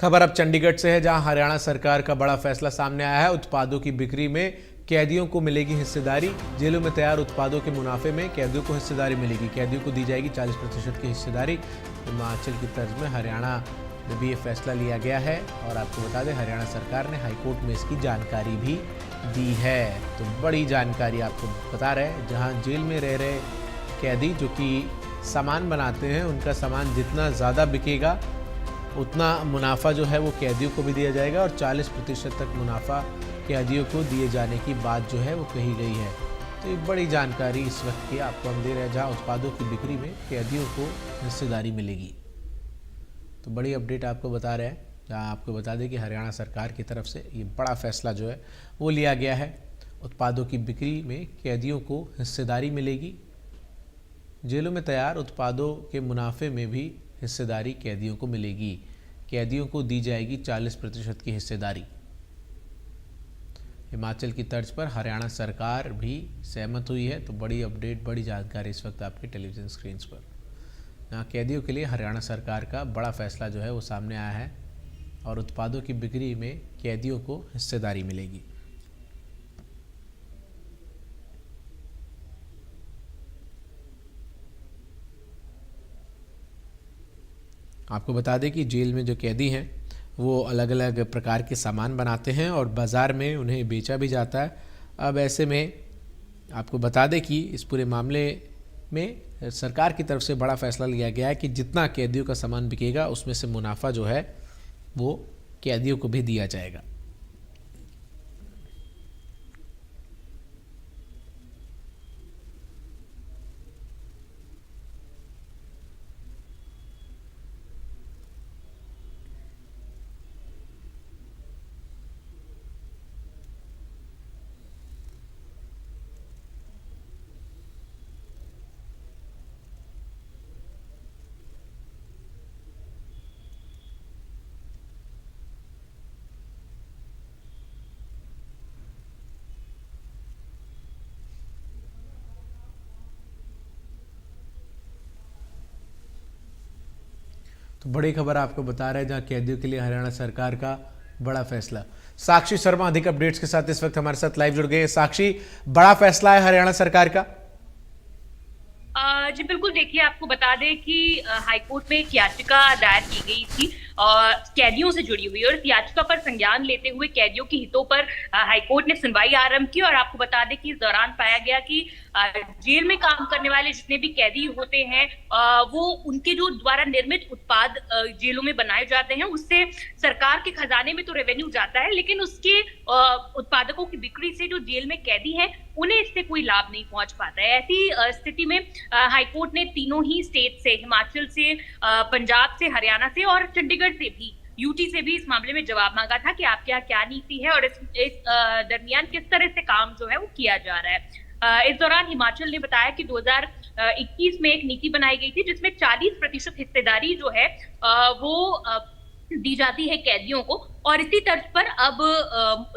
खबर अब चंडीगढ़ से है, जहां हरियाणा सरकार का बड़ा फैसला सामने आया है। उत्पादों की बिक्री में कैदियों को मिलेगी हिस्सेदारी। जेलों में तैयार उत्पादों के मुनाफे में कैदियों को हिस्सेदारी मिलेगी। कैदियों को दी जाएगी 40% की हिस्सेदारी। हिमाचल की तर्ज में हरियाणा में भी ये फैसला लिया गया है। और आपको बता दें, हरियाणा सरकार ने हाईकोर्ट में इसकी जानकारी भी दी है। तो बड़ी जानकारी आपको बता रहे हैं, जहाँ जेल में रह रहे कैदी जो कि सामान बनाते हैं, उनका सामान जितना ज़्यादा बिकेगा उतना मुनाफा जो है वो कैदियों को भी दिया जाएगा और 40% तक मुनाफा कैदियों को दिए जाने की बात जो है वो कही गई है। तो ये बड़ी जानकारी इस वक्त की आपको हम दे रहे हैं, जहाँ उत्पादों की बिक्री में कैदियों को हिस्सेदारी मिलेगी। तो बड़ी अपडेट आपको बता रहे हैं, जहाँ आपको बता दें कि हरियाणा सरकार की तरफ से ये बड़ा फैसला जो है वो लिया गया है। उत्पादों की बिक्री में कैदियों को हिस्सेदारी मिलेगी। जेलों में तैयार उत्पादों के मुनाफे में भी हिस्सेदारी कैदियों को मिलेगी। कैदियों को दी जाएगी 40% की हिस्सेदारी। हिमाचल की तर्ज पर हरियाणा सरकार भी सहमत हुई है। तो बड़ी अपडेट, बड़ी जानकारी इस वक्त आपके टेलीविज़न स्क्रीन पर। यहाँ कैदियों के लिए हरियाणा सरकार का बड़ा फैसला जो है वो सामने आया है और उत्पादों की बिक्री में कैदियों को हिस्सेदारी मिलेगी। आपको बता दें कि जेल में जो कैदी हैं वो अलग अलग प्रकार के सामान बनाते हैं और बाज़ार में उन्हें बेचा भी जाता है। अब ऐसे में आपको बता दें कि इस पूरे मामले में सरकार की तरफ से बड़ा फैसला लिया गया है कि जितना कैदियों का सामान बिकेगा उसमें से मुनाफा जो है वो कैदियों को भी दिया जाएगा। तो बड़ी खबर आपको बता रहे हैं, जहां कैदियों के लिए हरियाणा सरकार का बड़ा फैसला। साक्षी शर्मा अधिक अपडेट्स के साथ इस वक्त हमारे साथ लाइव जुड़ गए हैं। साक्षी, बड़ा फैसला है हरियाणा सरकार का। जी बिल्कुल, देखिए आपको बता दें कि हाईकोर्ट में एक याचिका दायर की गई थी कैदियों से जुड़ी हुई, और इस याचिका पर संज्ञान लेते हुए कैदियों के हितों पर हाईकोर्ट ने सुनवाई आरंभ की। और आपको बता दें कि इस दौरान पाया गया कि जेल में काम करने वाले जितने भी कैदी होते हैं वो उनके जो द्वारा निर्मित उत्पाद जेलों में बनाए जाते हैं उससे सरकार के खजाने में तो रेवेन्यू जाता है, लेकिन उसके उत्पादकों की बिक्री से जो जेल में कैदी हैं उन्हें इससे कोई लाभ नहीं पहुंच पाता है। ऐसी स्थिति में हाईकोर्ट ने तीनों ही स्टेट से, हिमाचल से, पंजाब से, हरियाणा से और चंडीगढ़ से भी, यूटी से भी इस मामले में जवाब मांगा था कि आपके यहाँ क्या नीति है और इस दरमियान किस तरह से काम जो है वो किया जा रहा है। इस दौरान हिमाचल ने बताया कि 2021 में एक नीति बनाई गई थी जिसमें 40% हिस्सेदारी जो है वो दी जाती है कैदियों को, और इसी तर्ज पर अब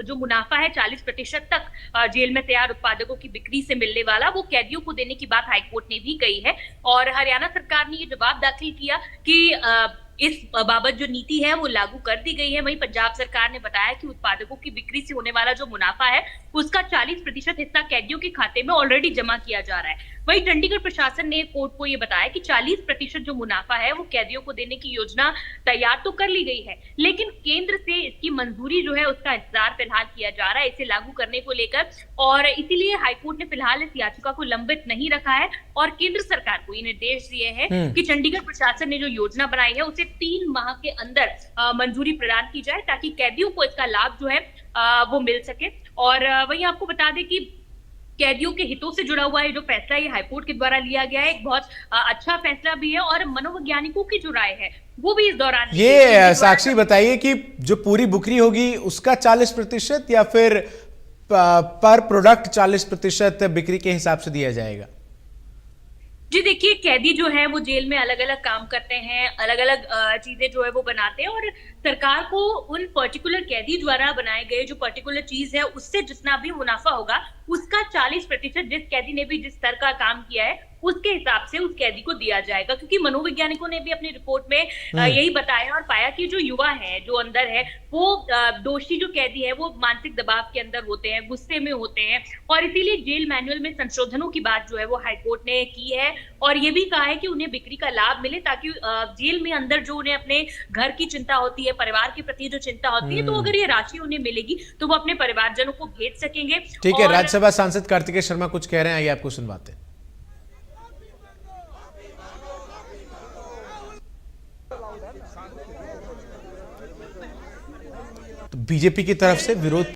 जो मुनाफा है 40% तक जेल में तैयार उत्पादकों की बिक्री से मिलने वाला वो कैदियों को देने की बात हाईकोर्ट ने भी कही है। और हरियाणा सरकार ने ये जवाब दाखिल किया कि इस बाबत जो नीति है वो लागू कर दी गई है। वहीं पंजाब सरकार ने बताया कि उत्पादकों की बिक्री से होने वाला जो मुनाफा है उसका 40% हिस्सा कैदियों के खाते में ऑलरेडी जमा किया जा रहा है। वहीं चंडीगढ़ प्रशासन ने कोर्ट को ये बताया कि 40% जो मुनाफा है वो कैदियों को देने की योजना तैयार तो कर ली गई है, लेकिन केंद्र से इसकी मंजूरी जो है उसका इंतजार फिलहाल किया जा रहा है इसे लागू करने को लेकर। और इसीलिए हाईकोर्ट ने फिलहाल इस याचिका को लंबित नहीं रखा है और केंद्र सरकार को ये निर्देश दिए हैं कि चंडीगढ़ प्रशासन ने जो योजना बनाई है उसे 3 माह के अंदर मंजूरी प्रदान की जाए ताकि कैदियों को इसका लाभ जो है वो मिल सके। और वहीं आपको बता दें कि कैदियों के हितों से जुड़ा हुआ है जो फैसला ये हाईकोर्ट के द्वारा लिया गया है, एक बहुत अच्छा फैसला भी है। और मनोवैज्ञानिकों की जो राय है वो भी इस दौरान ये साक्षी बताइए कि जो पूरी बिक्री होगी उसका 40% या फिर पर प्रोडक्ट 40% बिक्री के हिसाब से दिया जाएगा? जी देखिए, कैदी जो है वो जेल में अलग अलग काम करते हैं, अलग अलग चीजें जो है वो बनाते हैं, और सरकार को उन पर्टिकुलर कैदी द्वारा बनाए गए जो पर्टिकुलर चीज है उससे जितना भी मुनाफा होगा उसका 40% जिस कैदी ने भी जिस स्तर का काम किया है उसके हिसाब से उस कैदी को दिया जाएगा, क्योंकि मनोवैज्ञानिकों ने भी अपनी रिपोर्ट में यही बताया और पाया कि जो युवा है, जो अंदर है, वो दोषी जो कैदी है वो मानसिक दबाव के अंदर होते हैं, गुस्से में होते हैं, और इसीलिए जेल मैनुअल में संशोधनों की बात जो है वो हाईकोर्ट ने की है और ये भी कहा है कि उन्हें बिक्री का लाभ मिले, ताकि जेल में अंदर जो उन्हें अपने घर की चिंता होती है, परिवार के प्रति जो चिंता होती है, तो अगर ये राशि उन्हें मिलेगी तो वो अपने परिवारजनों को भेज सकेंगे। ठीक है, और राज्यसभा सांसद कार्तिकेय शर्मा कुछ कह रहे हैं, आइए आपको सुनवाते हैं। तो बीजेपी की तरफ से विरोध